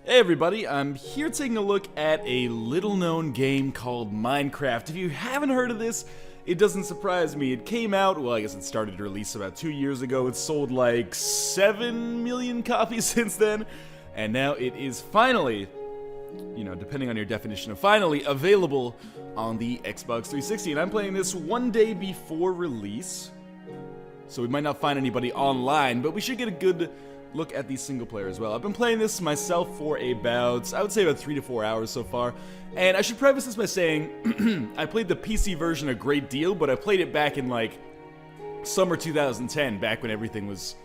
Hey everybody, I'm here taking a look at a little-known game called Minecraft. If you haven't heard of this, it doesn't surprise me. It came out, well, I guess it started to release about 2 years ago. It's sold like 7 million copies since then, and now it is finally, you know, depending on your definition of finally, available on the Xbox 360. And I'm playing this one day before release, so we might not find anybody online, but we should get a good look at the single player as well. I've been playing this myself for about, I would say about 3 to 4 hours so far, and I should preface this by saying I played the PC version a great deal, but I played it back in like summer 2010, back when everything was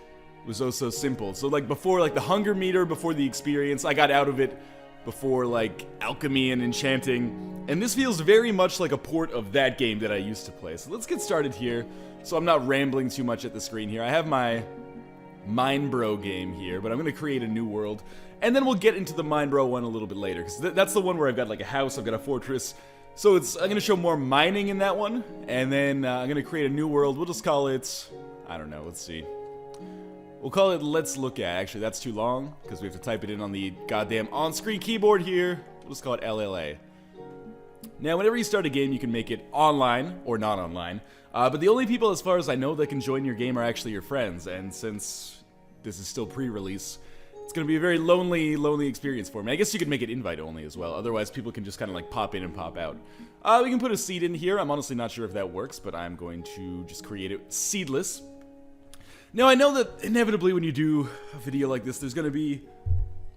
oh so simple. So like before like the hunger meter, before the experience, I got out of it before like alchemy and enchanting, and this feels very much like a port of that game that I used to play. So let's get started here, so I'm not rambling too much at the screen here. I have my Minebro game here, but I'm going to create a new world, and then we'll get into the Minebro one a little bit later, because that's the one where I've got like a house, I've got a fortress, so I'm going to show more mining in that one, and then I'm going to create a new world. We'll just call it, I don't know, let's see. We'll call it Let's Look At. Actually, that's too long, because we have to type it in on the goddamn on-screen keyboard here. We'll just call it LLA. Now, whenever you start a game, you can make it online or not online. But the only people, as far as I know, that can join your game are actually your friends. And since this is still pre-release, it's going to be a very lonely experience for me. I guess you could make it invite only as well. Otherwise, people can just kind of like pop in and pop out. We can put a seed in here. I'm honestly not sure if that works, but I'm going to just create it seedless. Now, I know that inevitably when you do a video like this, there's going to be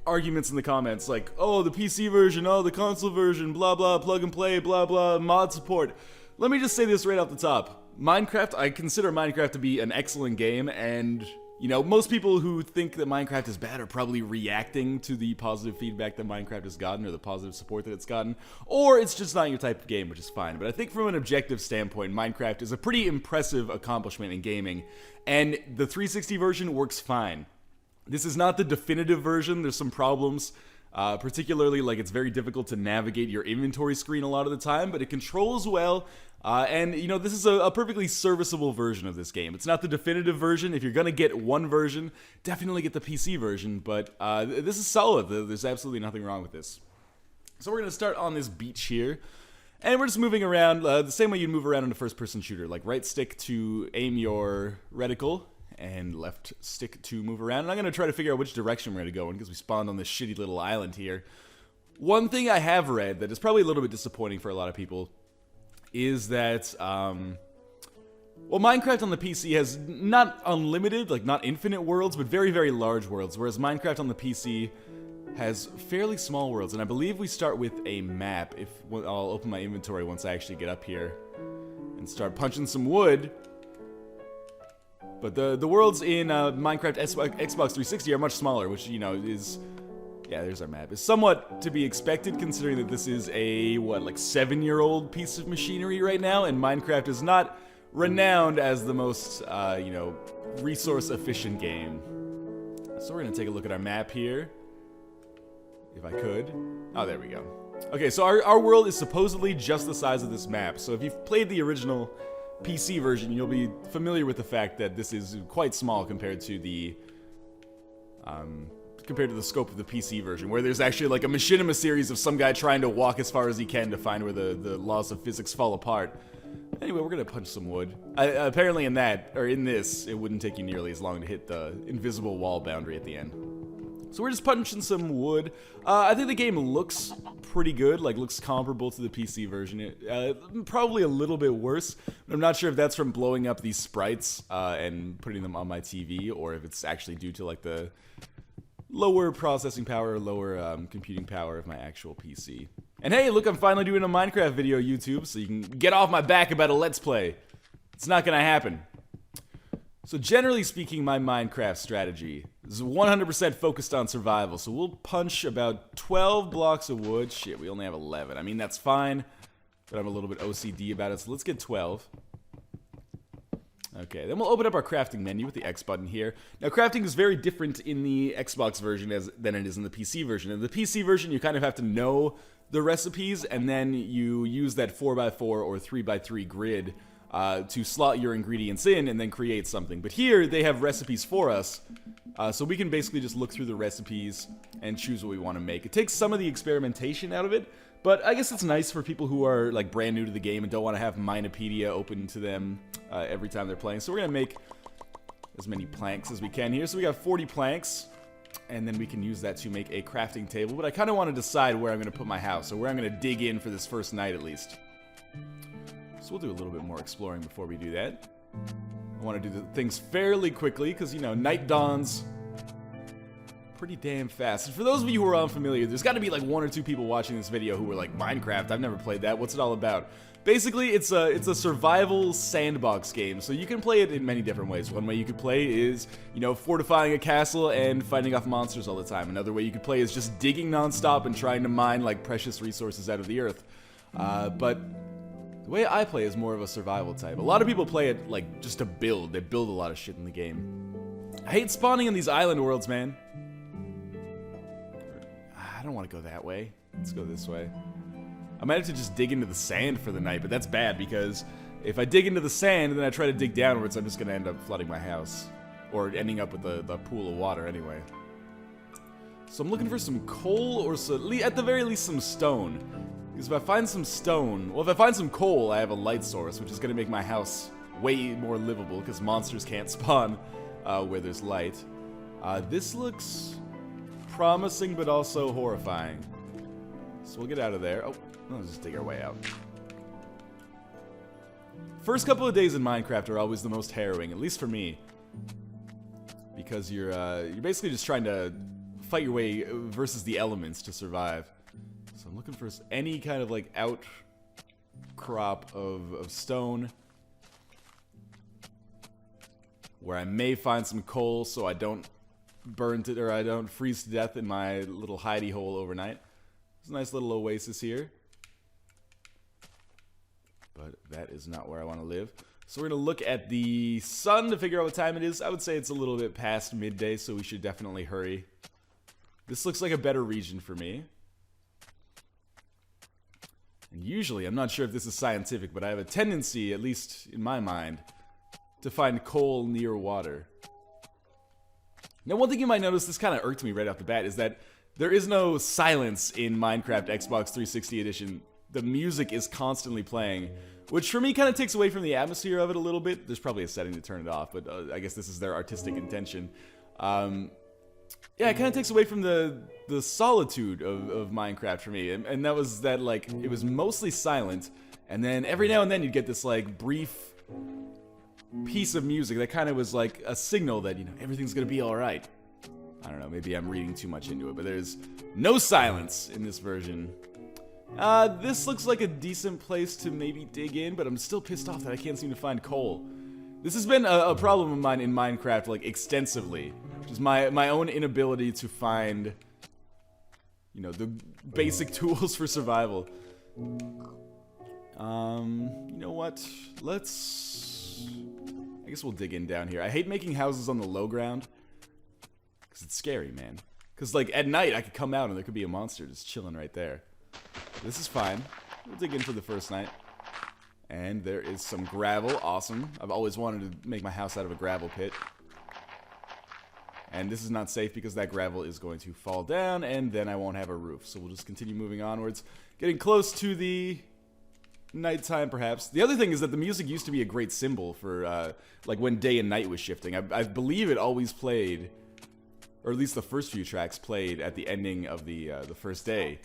arguments in the comments like, oh, the PC version, oh, the console version, blah blah, plug and play, blah blah, mod support. Let me just say this right off the top. Minecraft, I consider Minecraft to be an excellent game, and, you know, most people who think that Minecraft is bad are probably reacting to the positive feedback that Minecraft has gotten, or the positive support that it's gotten, or it's just not your type of game, which is fine. But I think from an objective standpoint, Minecraft is a pretty impressive accomplishment in gaming, and the 360 version works fine. This is not the definitive version. There's some problems, particularly like it's very difficult to navigate your inventory screen a lot of the time, but it controls well, and you know, this is a perfectly serviceable version of this game. It's not the definitive version. If you're gonna get one version, definitely get the PC version, but this is solid. There's absolutely nothing wrong with this. So we're gonna start on this beach here, and we're just moving around the same way you'd move around in a first-person shooter, like right stick to aim your reticle, and left stick to move around. And I'm going to try to figure out which direction we're going to go in, because we spawned on this shitty little island here. One thing I have read that is probably a little bit disappointing for a lot of people is that, well, Minecraft on the PC has not unlimited, like not infinite worlds, but very, very large worlds, whereas Minecraft on the PC has fairly small worlds. And I believe we start with a map. I'll open my inventory once I actually get up here and start punching some wood. But the worlds in Minecraft Xbox 360 are much smaller, which, you know, is, yeah, there's our map, is somewhat to be expected, considering that this is a, what, like 7-year-old piece of machinery right now, and Minecraft is not renowned as the most, you know, resource-efficient game. So we're going to take a look at our map here, if I could. Oh, there we go. Okay, so our world is supposedly just the size of this map, so if you've played the original PC version, you'll be familiar with the fact that this is quite small compared to the scope of the PC version, where there's actually like a machinima series of some guy trying to walk as far as he can to find where the laws of physics fall apart. Anyway, we're gonna punch some wood. Apparently in this, it wouldn't take you nearly as long to hit the invisible wall boundary at the end. So we're just punching some wood. I think the game looks pretty good, like looks comparable to the PC version. Probably a little bit worse, but I'm not sure if that's from blowing up these sprites and putting them on my TV, or if it's actually due to like the lower processing power, lower computing power of my actual PC. And hey, look, I'm finally doing a Minecraft video, YouTube, so you can get off my back about a Let's Play. It's not gonna happen. So generally speaking, my Minecraft strategy is 100% focused on survival. So we'll punch about 12 blocks of wood. Shit, we only have 11. I mean, that's fine, but I'm a little bit OCD about it, so let's get 12. Okay, then we'll open up our crafting menu with the X button here. Now, crafting is very different in the Xbox version than it is in the PC version. In the PC version, you kind of have to know the recipes, and then you use that 4x4 or 3x3 grid to slot your ingredients in and then create something. But here, they have recipes for us, so we can basically just look through the recipes and choose what we want to make. It takes some of the experimentation out of it, but I guess it's nice for people who are like brand new to the game and don't want to have Minopedia open to them every time they're playing. So we're going to make as many planks as we can here. So we got 40 planks, and then we can use that to make a crafting table. But I kind of want to decide where I'm going to put my house, or where I'm going to dig in for this first night at least. So we'll do a little bit more exploring before we do that. I want to do the things fairly quickly, because, you know, night dawns pretty damn fast. And for those of you who are unfamiliar, there's got to be like 1 or 2 people watching this video who are like, Minecraft, I've never played that, what's it all about? Basically, it's a survival sandbox game, so you can play it in many different ways. One way you could play is, you know, fortifying a castle and fighting off monsters all the time. Another way you could play is just digging nonstop and trying to mine like precious resources out of the earth. But the way I play is more of a survival type. A lot of people play it like just to build. They build a lot of shit in the game. I hate spawning in these island worlds, man. I don't want to go that way. Let's go this way. I might have to just dig into the sand for the night, but that's bad because if I dig into the sand and then I try to dig downwards, I'm just going to end up flooding my house. Or ending up with the pool of water anyway. So I'm looking for some coal or at the very least some stone. Because if I find some stone, well, if I find some coal, I have a light source, which is going to make my house way more livable because monsters can't spawn where there's light. This looks promising but also horrifying. So we'll get out of there. Oh, let's just dig our way out. First couple of days in Minecraft are always the most harrowing, at least for me. Because you're basically just trying to fight your way versus the elements to survive. So I'm looking for any kind of like outcrop of stone where I may find some coal so I don't burn to, or I don't freeze to death in my little hidey hole overnight. There's a nice little oasis here, but that is not where I want to live. So we're gonna look at the sun to figure out what time it is. I would say it's a little bit past midday, so we should definitely hurry. This looks like a better region for me. And usually, I'm not sure if this is scientific, but I have a tendency, at least in my mind, to find coal near water. Now, one thing you might notice, this kind of irked me right off the bat, is that there is no silence in Minecraft Xbox 360 Edition. The music is constantly playing, which for me kind of takes away from the atmosphere of it a little bit. There's probably a setting to turn it off, but I guess this is their artistic intention. Yeah, it kind of takes away from the solitude of Minecraft for me, and that was that, like, it was mostly silent, and then every now and then you'd get this, like, brief piece of music that kind of was like a signal that, you know, everything's gonna be alright. I don't know, maybe I'm reading too much into it, but there's no silence in this version. This looks like a decent place to maybe dig in, but I'm still pissed off that I can't seem to find coal. This has been a problem of mine in Minecraft, like, extensively. Which is my own inability to find, you know, the basic tools for survival. You know what? I guess we'll dig in down here. I hate making houses on the low ground. Because it's scary, man. Because, like, at night I could come out and there could be a monster just chilling right there. This is fine. We'll dig in for the first night. And there is some gravel. Awesome. I've always wanted to make my house out of a gravel pit. And this is not safe because that gravel is going to fall down and then I won't have a roof. So we'll just continue moving onwards. Getting close to the nighttime, perhaps. The other thing is that the music used to be a great symbol for, like, when day and night was shifting. I believe it always played, or at least the first few tracks played at the ending of the first day.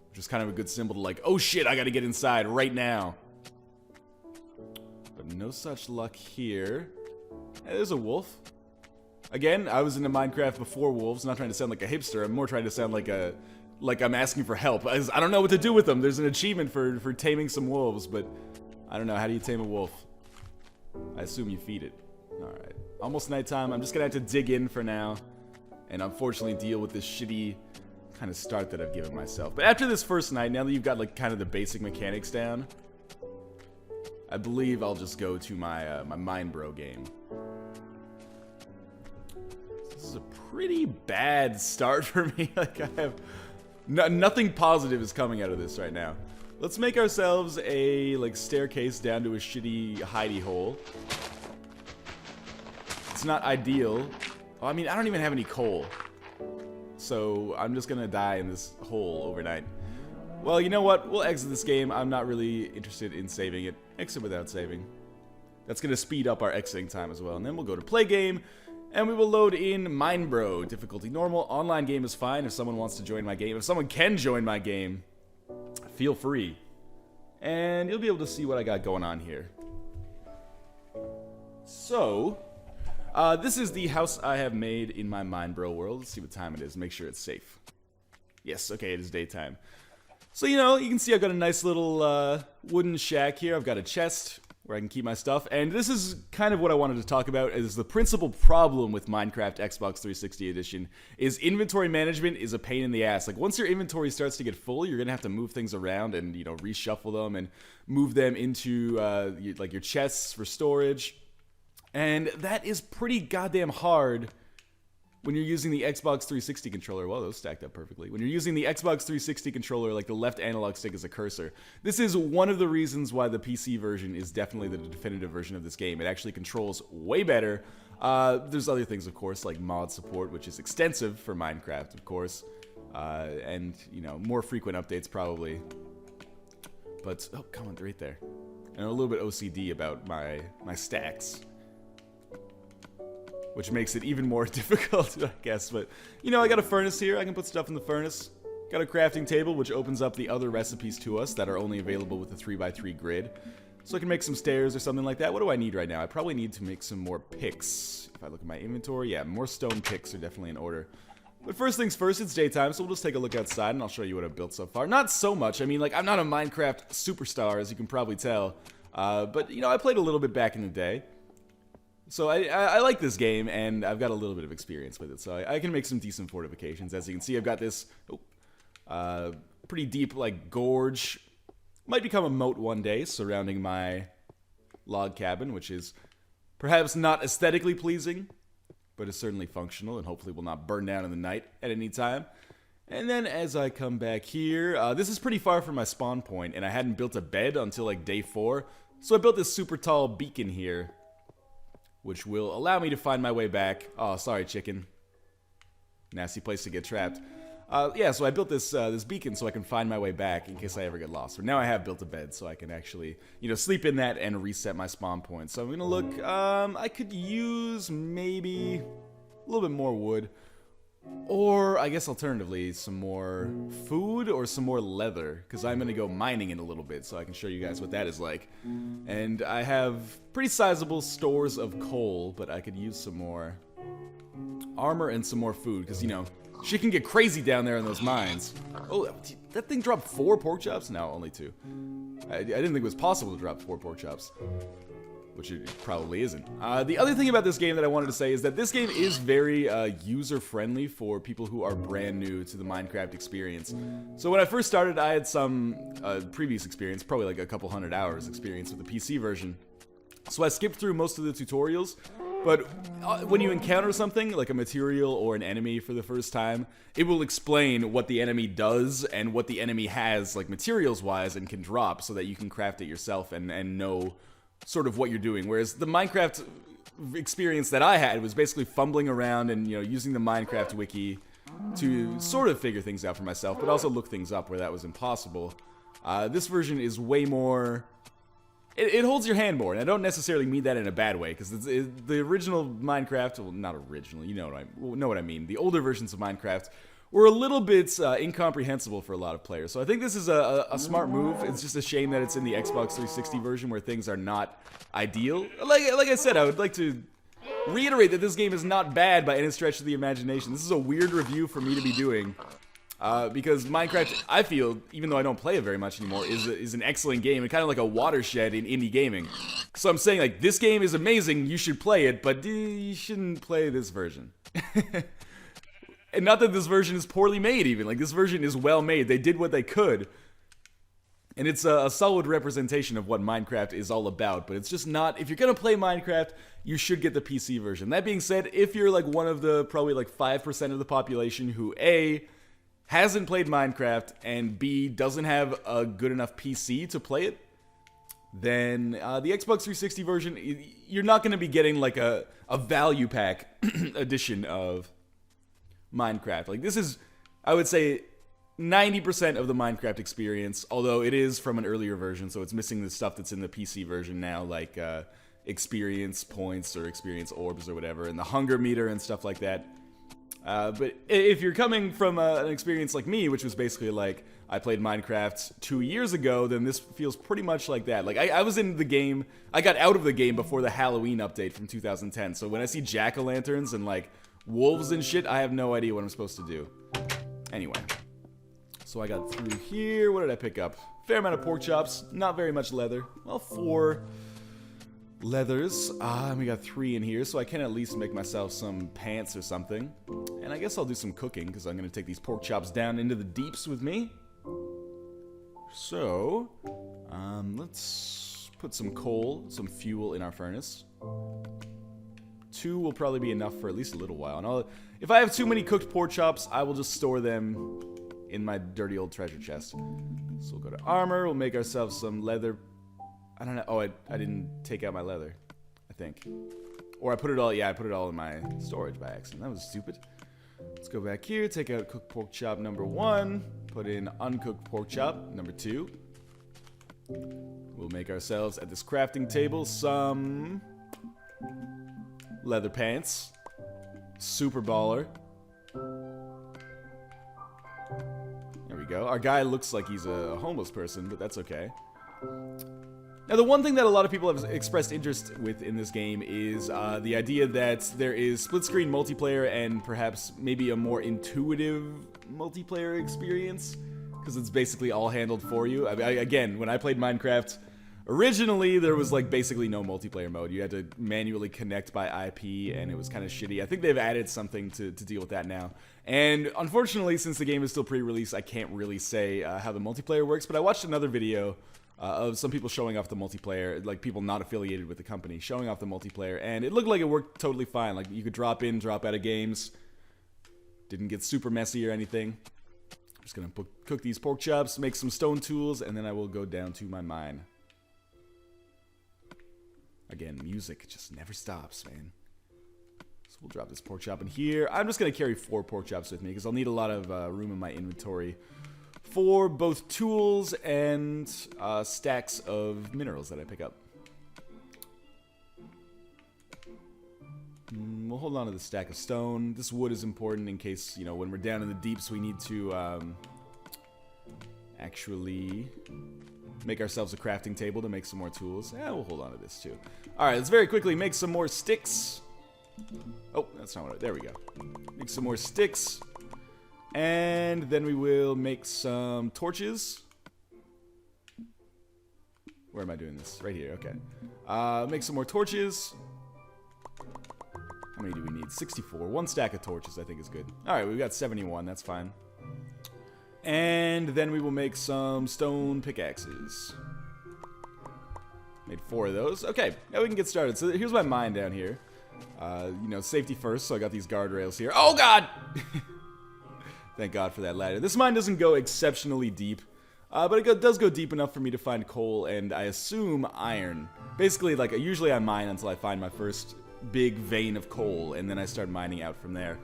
Which is kind of a good symbol to, like, oh shit, I gotta get inside right now. But no such luck here. Hey, there's a wolf. Again, I was into Minecraft before wolves. Not trying to sound like a hipster. I'm more trying to sound like I'm asking for help. I don't know what to do with them. There's an achievement for taming some wolves, but I don't know. How do you tame a wolf? I assume you feed it. Alright. Almost nighttime. I'm just gonna have to dig in for now. And unfortunately deal with this shitty kind of start that I've given myself. But after this first night, now that you've got, like, kind of the basic mechanics down, I believe I'll just go to my Mine Bro game. This is a pretty bad start for me. Like, I have nothing positive is coming out of this right now. Let's make ourselves a, like, staircase down to a shitty hidey hole. It's not ideal. Oh, I mean, I don't even have any coal. So, I'm just gonna die in this hole overnight. Well, you know what? We'll exit this game. I'm not really interested in saving it. Exit without saving. That's gonna speed up our exiting time as well. And then we'll go to play game. And we will load in Minebro. Difficulty normal. Online game is fine if someone wants to join my game. If someone can join my game, feel free. And you'll be able to see what I got going on here. So, this is the house I have made in my Minebro world. Let's see what time it is. Make sure it's safe. Yes, okay, it is daytime. So, you know, you can see I've got a nice little wooden shack here. I've got a chest where I can keep my stuff. And this is kind of what I wanted to talk about, is the principal problem with Minecraft Xbox 360 Edition is inventory management is a pain in the ass. Like, once your inventory starts to get full, you're going to have to move things around and, you know, reshuffle them and move them into, like, your chests for storage. And that is pretty goddamn hard when you're using the Xbox 360 controller. Well, those stacked up perfectly. When you're using the Xbox 360 controller, like the left analog stick is a cursor. This is one of the reasons why the PC version is definitely the definitive version of this game. It actually controls way better. There's other things, of course, like mod support, which is extensive for Minecraft, of course. And, you know, more frequent updates probably. But, oh, come on, right there. And a little bit OCD about my stacks, which makes it even more difficult, I guess. But, you know, I got a furnace here. I can put stuff in the furnace. Got a crafting table, which opens up the other recipes to us that are only available with the 3x3 grid. So I can make some stairs or something like that. What do I need right now? I probably need to make some more picks. If I look at my inventory, yeah, more stone picks are definitely in order. But first things first, it's daytime, so we'll just take a look outside, and I'll show you what I've built so far. Not so much. I mean, like, I'm not a Minecraft superstar, as you can probably tell. But, you know, I played a little bit back in the day. So I like this game, and I've got a little bit of experience with it, so I can make some decent fortifications. As you can see, I've got this pretty deep, like, gorge. Might become a moat one day surrounding my log cabin, which is perhaps not aesthetically pleasing, but is certainly functional, and hopefully will not burn down in the night at any time. And then as I come back here, this is pretty far from my spawn point, and I hadn't built a bed until, like, day 4. So I built this super tall beacon here, which will allow me to find my way back. Oh, sorry, chicken. Nasty place to get trapped. Yeah, so I built this this beacon so I can find my way back in case I ever get lost. But now I have built a bed so I can actually, you know, sleep in that and reset my spawn point. So I'm gonna look. I could use maybe a little bit more wood, or I guess alternatively some more food or some more leather, because I'm gonna go mining in a little bit so I can show you guys what that is like. And I have pretty sizable stores of coal, but I could use some more armor and some more food, because, you know, shit can get crazy down there in those mines. Oh, that thing dropped 4 pork chops? No, only 2. I didn't think it was possible to drop 4 pork chops, which it probably isn't. The other thing about this game that I wanted to say is that this game is very user-friendly for people who are brand new to the Minecraft experience. So when I first started, I had some previous experience, probably like a couple hundred hours experience with the PC version. So I skipped through most of the tutorials, but when you encounter something, like a material or an enemy for the first time, it will explain what the enemy does and what the enemy has, like materials-wise, and can drop so that you can craft it yourself and know sort of what you're doing. Whereas the Minecraft experience that I had was basically fumbling around and, you know, using the Minecraft wiki to sort of figure things out for myself, but also look things up where that was impossible. This version is way more... It holds your hand more, and I don't necessarily mean that in a bad way, because the original Minecraft, well, not original, you know what I mean. The older versions of Minecraft were a little bit incomprehensible for a lot of players. So I think this is a smart move. It's just a shame that it's in the Xbox 360 version where things are not ideal. Like I said, I would like to reiterate that this game is not bad by any stretch of the imagination. This is a weird review for me to be doing. Because Minecraft, I feel, even though I don't play it very much anymore, is an excellent game and kind of like a watershed in indie gaming. So I'm saying, like, this game is amazing, you should play it, but you shouldn't play this version. And not that this version is poorly made, even. Like, this version is well made. They did what they could. And it's a solid representation of what Minecraft is all about, but it's just not... If you're gonna play Minecraft, you should get the PC version. That being said, if you're, like, one of the probably, like, 5% of the population who, A... hasn't played Minecraft, and B, doesn't have a good enough PC to play it, then the Xbox 360 version, you're not going to be getting like a value pack edition of Minecraft. Like, this is, I would say, 90% of the Minecraft experience, although it is from an earlier version, so it's missing the stuff that's in the PC version now, like experience points or experience orbs or whatever, and the hunger meter and stuff like that. But if you're coming from an experience like me, which was basically like, I played Minecraft 2 years ago, then this feels pretty much like that. Like, I was in the game, I got out of the game before the Halloween update from 2010, so when I see jack-o'-lanterns and, like, wolves and shit, I have no idea what I'm supposed to do. Anyway. So I got through here. What did I pick up? Fair amount of pork chops, not very much leather. Well, 4 leathers. And we got 3 in here, so I can at least make myself some pants or something. And I guess I'll do some cooking, because I'm going to take these pork chops down into the deeps with me. So, let's put some coal, some fuel in our furnace. 2 will probably be enough for at least a little while. And if I have too many cooked pork chops, I will just store them in my dirty old treasure chest. So we'll go to armor, we'll make ourselves some leather. I don't know, oh, I didn't take out my leather, I think. Or I put it all, yeah, I put it all in my storage by accident. That was stupid. Let's go back here, take out cooked pork chop number 1, put in uncooked pork chop number 2. We'll make ourselves, at this crafting table, some leather pants. Super baller. There we go. Our guy looks like he's a homeless person, but that's okay. Now, the one thing that a lot of people have expressed interest with in this game is the idea that there is split-screen multiplayer and perhaps maybe a more intuitive multiplayer experience, because it's basically all handled for you. Again, when I played Minecraft, originally there was like basically no multiplayer mode. You had to manually connect by IP, and it was kind of shitty. I think they've added something to deal with that now. And unfortunately, since the game is still pre-release, I can't really say how the multiplayer works, but I watched another video of some people showing off the multiplayer, like people not affiliated with the company, showing off the multiplayer, and it looked like it worked totally fine. Like, you could drop in, drop out of games, didn't get super messy or anything. I'm just gonna cook these pork chops, make some stone tools, and then I will go down to my mine. Again, music just never stops, man. So we'll drop this pork chop in here. I'm just gonna carry 4 pork chops with me, because I'll need a lot of room in my inventory for both tools and stacks of minerals that I pick up. We'll hold on to the stack of stone. This wood is important in case, you know, when we're down in the deeps, we need to actually make ourselves a crafting table to make some more tools. Yeah, we'll hold on to this too. Alright, let's very quickly make some more sticks. Oh, that's not what there we go. Make some more sticks. And then we will make some torches. Where am I doing this? Right here, okay. Make some more torches. How many do we need? 64. 1 stack of torches, I think, is good. Alright, we've got 71. That's fine. And then we will make some stone pickaxes. Made 4 of those. Okay, now we can get started. So here's my mine down here. You know, safety first, so I got these guardrails here. Oh, God! Thank God for that ladder. This mine doesn't go exceptionally deep, but it does go deep enough for me to find coal and, I assume, iron. Basically, like, usually I mine until I find my first big vein of coal, and then I start mining out from there.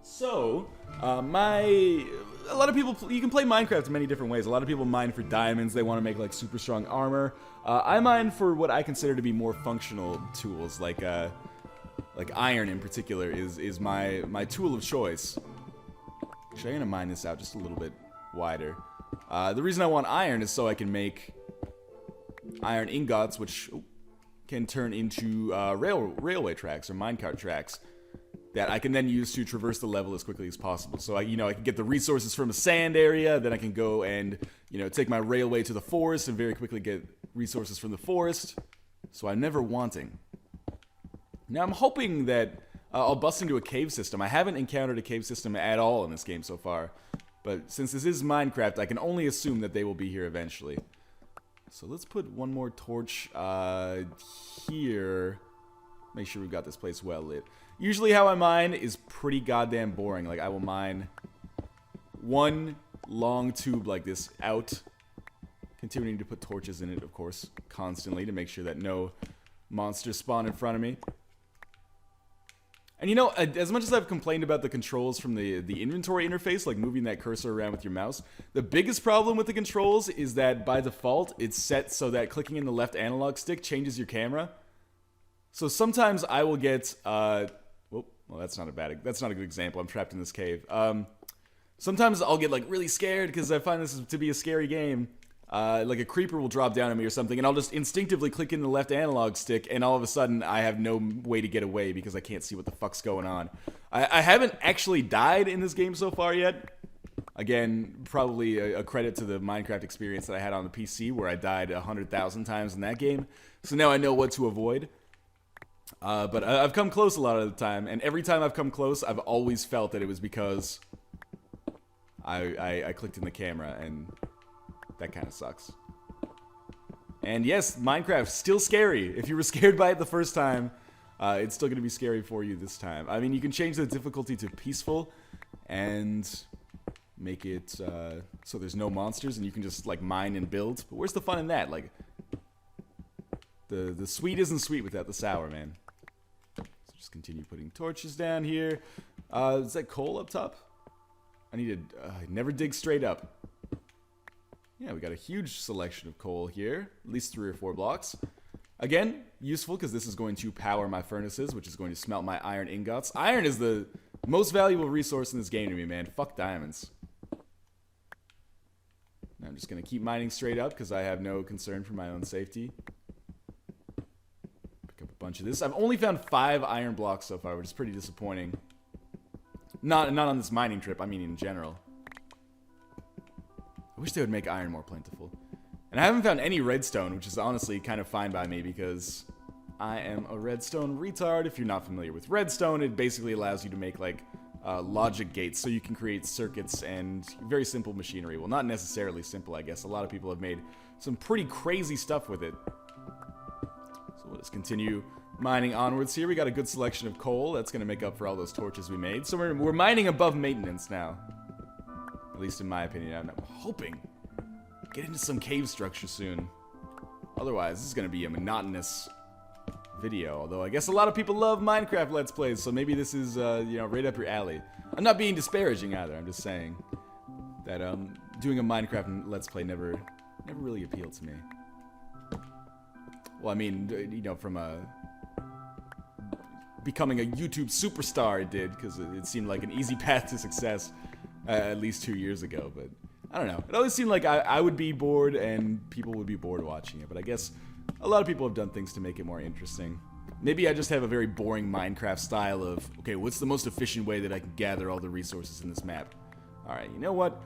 So, a lot of people, you can play Minecraft in many different ways. A lot of people mine for diamonds. They want to make, like, super strong armor. I mine for what I consider to be more functional tools, like iron in particular is my tool of choice. Actually, I'm going to mine this out just a little bit wider. The reason I want iron is so I can make iron ingots, which can turn into railway tracks or minecart tracks that I can then use to traverse the level as quickly as possible. So I can get the resources from a sand area, then I can go and, take my railway to the forest and very quickly get resources from the forest. So I'm never wanting. Now I'm hoping that I'll bust into a cave system. I haven't encountered a cave system at all in this game so far. But since this is Minecraft, I can only assume that they will be here eventually. So let's put one more torch here. Make sure we've got this place well lit. Usually how I mine is pretty goddamn boring. Like, I will mine one long tube like this out. Continuing to put torches in it, of course, constantly to make sure that no monsters spawn in front of me. And you know, as much as I've complained about the controls from the inventory interface, like moving that cursor around with your mouse, the biggest problem with the controls is that by default, it's set so that clicking in the left analog stick changes your camera. So sometimes I will get, well, that's not a good example. I'm trapped in this cave. Sometimes I'll get like really scared because I find this to be a scary game. Like a creeper will drop down on me or something, and I'll just instinctively click in the left analog stick, and all of a sudden I have no way to get away because I can't see what the fuck's going on. I haven't actually died in this game so far yet. Again, probably a credit to the Minecraft experience that I had on the PC, where I died 100,000 times in that game. So now I know what to avoid. But I've come close a lot of the time, and every time I've come close, I've always felt that it was because I clicked in the camera, and that kind of sucks. And yes, Minecraft's still scary. If you were scared by it the first time, it's still going to be scary for you this time. I mean, you can change the difficulty to peaceful and make it so there's no monsters and you can just like mine and build. But where's the fun in that? Like, the sweet isn't sweet without the sour, man. So just continue putting torches down here. Is that coal up top? I need to never dig straight up. Yeah, we got a huge selection of coal here, at least 3 or 4 blocks. Again, useful because this is going to power my furnaces, which is going to smelt my iron ingots. Iron is the most valuable resource in this game to me, man. Fuck diamonds. Now I'm just going to keep mining straight up because I have no concern for my own safety. Pick up a bunch of this. I've only found 5 iron blocks so far, which is pretty disappointing. Not on this mining trip, I mean in general. I wish they would make iron more plentiful. And I haven't found any redstone, which is honestly kind of fine by me because I am a redstone retard. If you're not familiar with redstone, it basically allows you to make like logic gates so you can create circuits and very simple machinery. Well, not necessarily simple, I guess. A lot of people have made some pretty crazy stuff with it. So we'll just continue mining onwards here. We got a good selection of coal. That's going to make up for all those torches we made. So we're mining above maintenance now. At least in my opinion. I'm hoping get into some cave structure soon. Otherwise, this is going to be a monotonous video. Although I guess a lot of people love Minecraft Let's Plays, so maybe this is, you know, right up your alley. I'm not being disparaging either. I'm just saying that doing a Minecraft Let's Play never really appealed to me. Well, I mean, you know, from becoming a YouTube superstar, it did, because it seemed like an easy path to success. At least 2 years ago, but I don't know. It always seemed like I would be bored and people would be bored watching it, but I guess a lot of people have done things to make it more interesting. Maybe I just have a very boring Minecraft style of, okay, what's the most efficient way that I can gather all the resources in this map? Alright, you know what?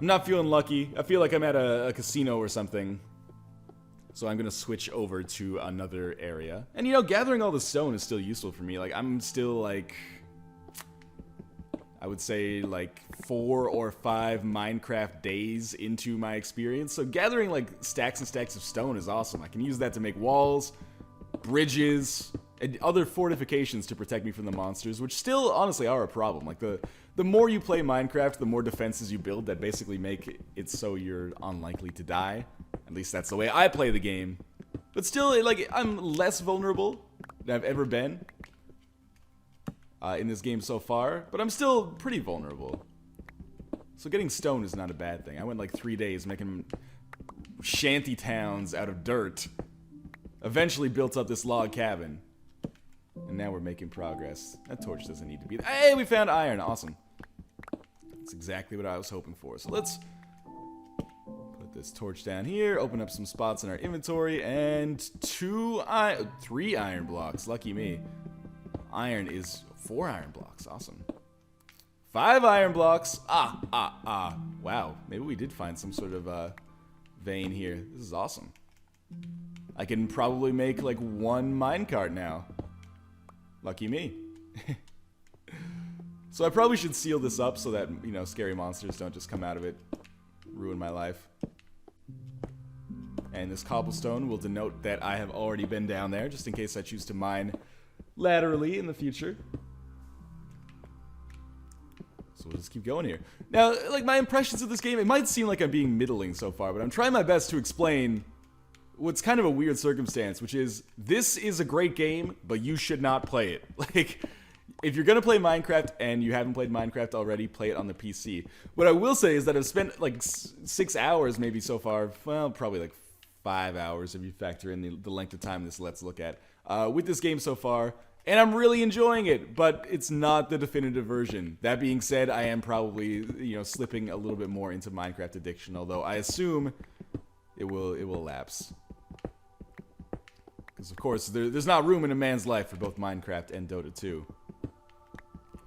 I'm not feeling lucky. I feel like I'm at a casino or something. So I'm going to switch over to another area. And you know, gathering all the stone is still useful for me. Like, I'm still like, I would say like 4 or 5 Minecraft days into my experience. So gathering like stacks and stacks of stone is awesome. I can use that to make walls, bridges, and other fortifications to protect me from the monsters, which still honestly are a problem. Like the more you play Minecraft, the more defenses you build that basically make it so you're unlikely to die. At least that's the way I play the game. But still, like, I'm less vulnerable than I've ever been in this game so far, but I'm still pretty vulnerable. So getting stone is not a bad thing. I went like 3 days making shanty towns out of dirt. Eventually built up this log cabin. And now we're making progress. That torch doesn't need to be there. Hey, we found iron. Awesome. That's exactly what I was hoping for. So let's put this torch down here, open up some spots in our inventory, and 3 iron blocks. Lucky me. Iron is 4 iron blocks. Awesome. 5 iron blocks. Wow. Maybe we did find some sort of vein here. This is awesome. I can probably make like 1 minecart now. Lucky me. So I probably should seal this up so that, you know, scary monsters don't just come out of it, ruin my life. And this cobblestone will denote that I have already been down there, just in case I choose to mine laterally in the future. So So we'll just keep going here. Now, like, my impressions of this game, it might seem like I'm being middling so far, but I'm trying my best to explain what's kind of a weird circumstance, which is, this is a great game, but you should not play it. Like, if you're gonna play Minecraft and you haven't played Minecraft already, play it on the PC. What I will say is that I've spent like 6 hours maybe so far, well, probably like 5 hours if you factor in the length of time this Let's Look at, with this game so far. And I'm really enjoying it, but it's not the definitive version. That being said, I am probably, slipping a little bit more into Minecraft addiction, although I assume it will lapse. Because, of course, there's not room in a man's life for both Minecraft and Dota 2.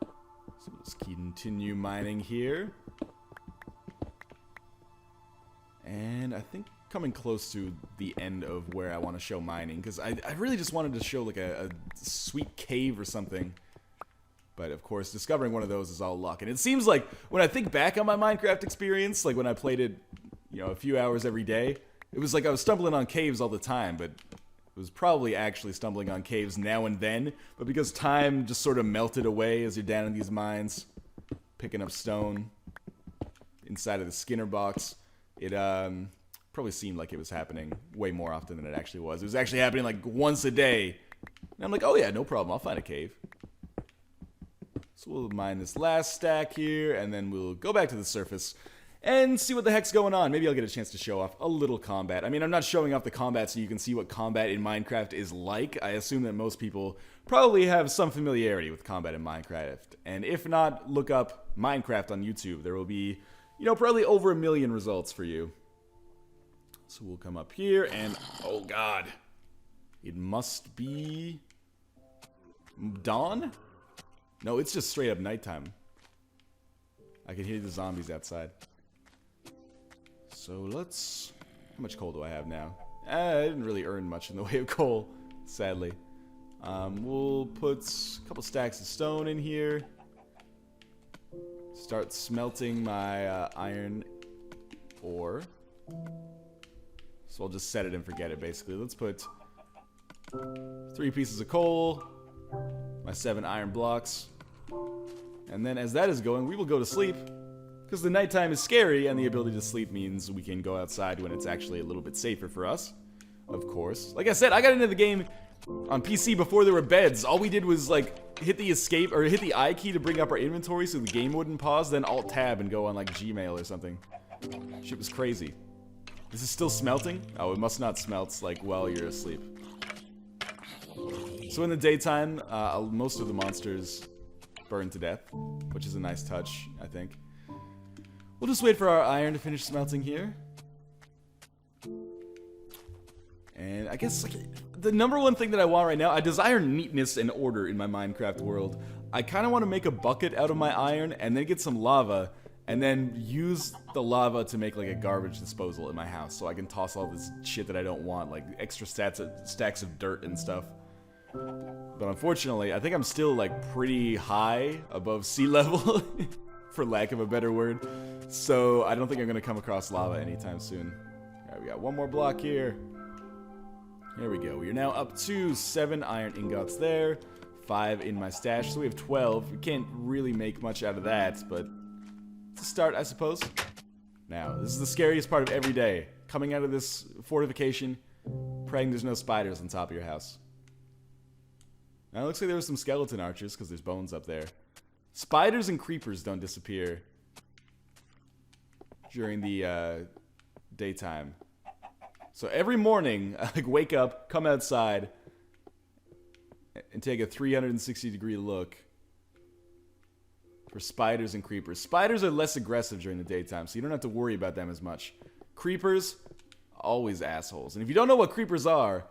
So let's continue mining here. And I think coming close to the end of where I want to show mining, because I really just wanted to show like a sweet cave or something. But of course, discovering one of those is all luck. And it seems like when I think back on my Minecraft experience, like when I played it, a few hours every day, it was like I was stumbling on caves all the time, but it was probably actually stumbling on caves now and then. But because time just sort of melted away as you're down in these mines, picking up stone inside of the Skinner box, it probably seemed like it was happening way more often than it actually was. It was actually happening like once a day. And I'm like, oh yeah, no problem, I'll find a cave. So we'll mine this last stack here, and then we'll go back to the surface and see what the heck's going on. Maybe I'll get a chance to show off a little combat. I mean, I'm not showing off the combat so you can see what combat in Minecraft is like. I assume that most people probably have some familiarity with combat in Minecraft. And if not, look up Minecraft on YouTube. There will be, probably over 1 million results for you. So we'll come up here and, oh god, it must be dawn? No, it's just straight up nighttime. I can hear the zombies outside. So let's, how much coal do I have now? I didn't really earn much in the way of coal, sadly. We'll put a couple stacks of stone in here. Start smelting my iron ore. So I'll just set it and forget it, basically. Let's put 3 pieces of coal, my 7 iron blocks, and then as that is going, we will go to sleep, because the nighttime is scary, and the ability to sleep means we can go outside when it's actually a little bit safer for us, of course. Like I said, I got into the game on PC before there were beds. All we did was, like, hit the escape, or hit the I key to bring up our inventory so the game wouldn't pause, then Alt-Tab and go on, like, Gmail or something. Shit was crazy. This is still smelting? Oh, it must not smelt, like, while you're asleep. So in the daytime, most of the monsters burn to death, which is a nice touch, I think. We'll just wait for our iron to finish smelting here. And I guess, like, the number one thing that I want right now, I desire neatness and order in my Minecraft world. I kind of want to make a bucket out of my iron, and then get some lava, and then use the lava to make like a garbage disposal in my house, so I can toss all this shit that I don't want, like extra stacks of dirt and stuff. But unfortunately, I think I'm still like pretty high above sea level, for lack of a better word. So I don't think I'm gonna come across lava anytime soon. Alright, we got one more block here. There we go. We are now up to 7 iron ingots there, 5 in my stash, so we have 12. We can't really make much out of that, but to start, I suppose. Now, this is the scariest part of every day. Coming out of this fortification, praying there's no spiders on top of your house. Now, it looks like there were some skeleton archers, because there's bones up there. Spiders and creepers don't disappear during the daytime. So every morning, I like wake up, come outside, and take a 360-degree look for spiders and creepers. Spiders are less aggressive during the daytime, so you don't have to worry about them as much. Creepers, always assholes. And if you don't know what creepers are,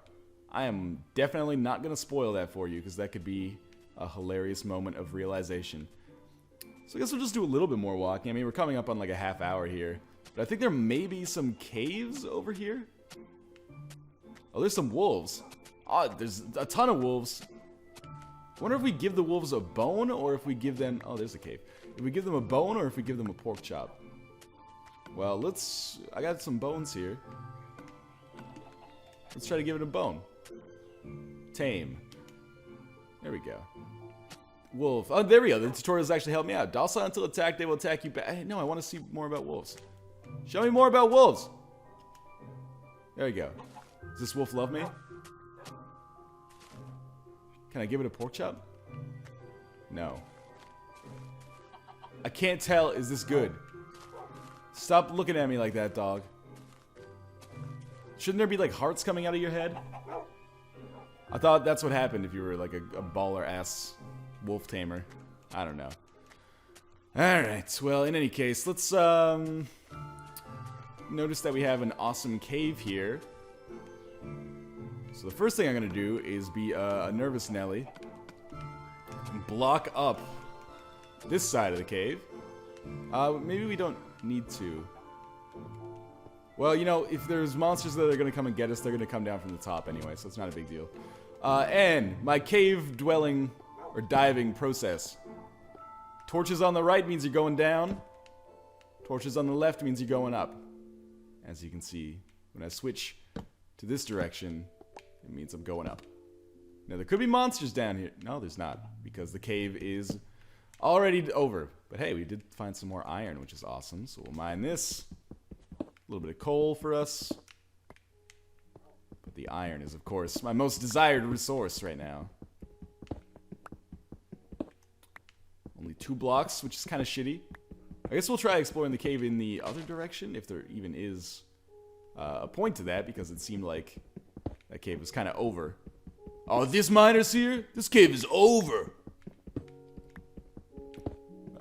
I am definitely not going to spoil that for you, because that could be a hilarious moment of realization. So I guess we'll just do a little bit more walking. I mean, we're coming up on like a half hour here. But I think there may be some caves over here. Oh, there's some wolves. Oh, there's a ton of wolves. I wonder if we give the wolves a bone, or if we give them... Oh, there's a cave. If we give them a bone, or if we give them a pork chop. Well, let's... I got some bones here. Let's try to give it a bone. Tame. There we go. wolf. Oh, there we go. The tutorials actually helped me out. Docile until attacked, they will attack you back. No, I want to see more about wolves. Show me more about wolves. There we go. Does this wolf love me? Can I give it a pork chop? No. I can't tell. Is this good? Stop looking at me like that, dog. Shouldn't there be like hearts coming out of your head? I thought that's what happened if you were like a baller ass wolf tamer. I don't know. Alright, well, in any case, let's notice that we have an awesome cave here. So the first thing I'm gonna do is be a nervous Nelly and block up this side of the cave. Maybe we don't need to. Well, you know, if there's monsters that are gonna come and get us, they're gonna come down from the top anyway, so it's not a big deal. And my cave dwelling or diving process. Torches on the right means you're going down. Torches on the left means you're going up. As you can see, when I switch to this direction, it means I'm going up. Now, there could be monsters down here. No, there's not, because the cave is already over. But hey, we did find some more iron, which is awesome. So we'll mine this. A little bit of coal for us. But the iron is, of course, my most desired resource right now. Only 2 blocks, which is kind of shitty. I guess we'll try exploring the cave in the other direction, if there even is a point to that, because it seemed like that cave was kind of over. Oh, this miner's here? This cave is over!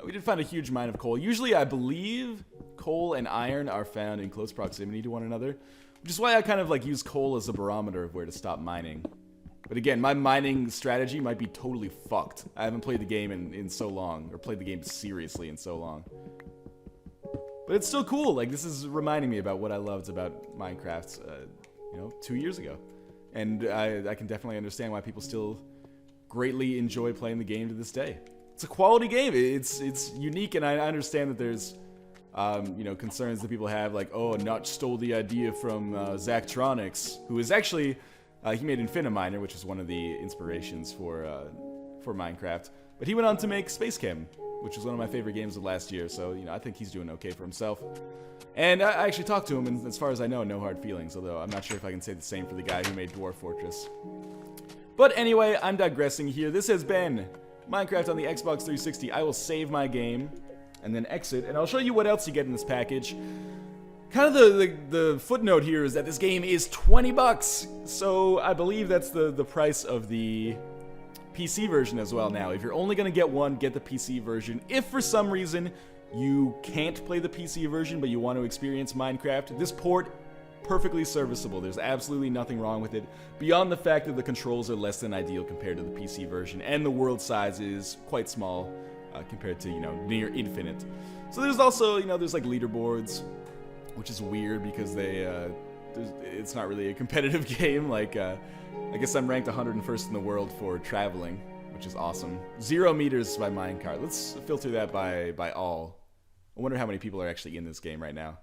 We did find a huge mine of coal. Usually, I believe coal and iron are found in close proximity to one another, which is why I kind of like use coal as a barometer of where to stop mining. But again, my mining strategy might be totally fucked. I haven't played the game in so long, or played the game seriously in so long. But it's still cool. Like, this is reminding me about what I loved about Minecraft, you know, 2 years ago. And I can definitely understand why people still greatly enjoy playing the game to this day. It's a quality game. It's unique, and I understand that there's, you know, concerns that people have, like, oh, Notch stole the idea from Zachtronics, who is actually, he made Infiniminer, which is one of the inspirations for Minecraft. But he went on to make Space Chem, which was one of my favorite games of last year, so, you know, I think he's doing okay for himself. And I actually talked to him, and as far as I know, no hard feelings, although I'm not sure if I can say the same for the guy who made Dwarf Fortress. But anyway, I'm digressing here. This has been Minecraft on the Xbox 360. I will save my game, and then exit, and I'll show you what else you get in this package. Kind of the footnote here is that this game is 20 bucks, so I believe that's the price of the PC version as well now. If you're only going to get one, get the PC version. If for some reason you can't play the PC version but you want to experience Minecraft, this port, perfectly serviceable. There's absolutely nothing wrong with it, beyond the fact that the controls are less than ideal compared to the PC version, and the world size is quite small compared to, you know, near infinite. So there's also, you know, there's like leaderboards, which is weird because it's not really a competitive game. Like, I guess I'm ranked 101st in the world for traveling, which is awesome. 0 meters by minecart. Let's filter that by all. I wonder how many people are actually in this game right now.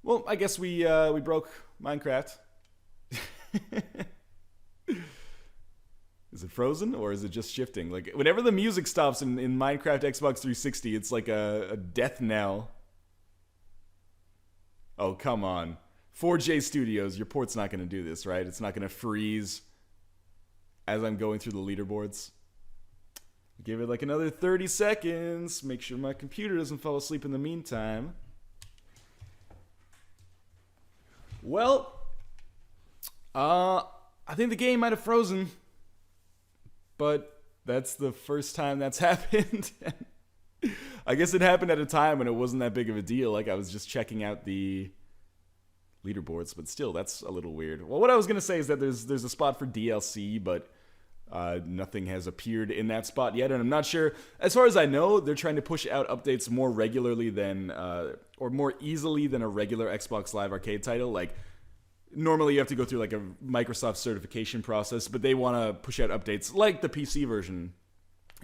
Well, I guess we broke Minecraft. Is it frozen or is it just shifting? Like, whenever the music stops in Minecraft Xbox 360, it's like a death knell. Oh, come on. 4J Studios, your port's not going to do this, right? It's not going to freeze as I'm going through the leaderboards. Give it like another 30 seconds. Make sure my computer doesn't fall asleep in the meantime. Well, I think the game might have frozen. But that's the first time that's happened. I guess it happened at a time when it wasn't that big of a deal. Like, I was just checking out the leaderboards, but still, that's a little weird. Well, what I was going to say is that there's a spot for DLC, but nothing has appeared in that spot yet, and I'm not sure. As far as I know, they're trying to push out updates more regularly than, or more easily than a regular Xbox Live Arcade title. Like, normally you have to go through like a Microsoft certification process, but they want to push out updates like the PC version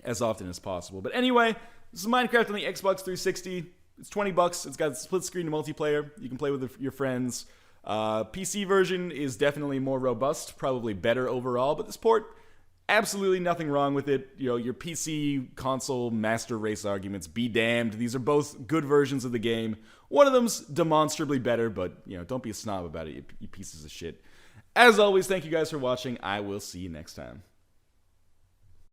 as often as possible. But anyway, this is Minecraft on the Xbox 360. It's 20 bucks. It's got split screen multiplayer. You can play with your friends. PC version is definitely more robust, probably better overall, but this port Absolutely nothing wrong with it. You know, your PC console master race arguments, be damned. These are both good versions of the game. One of them's demonstrably better, but, you know, don't be a snob about it, you pieces of shit. As always, thank you guys for watching. I will see you next time.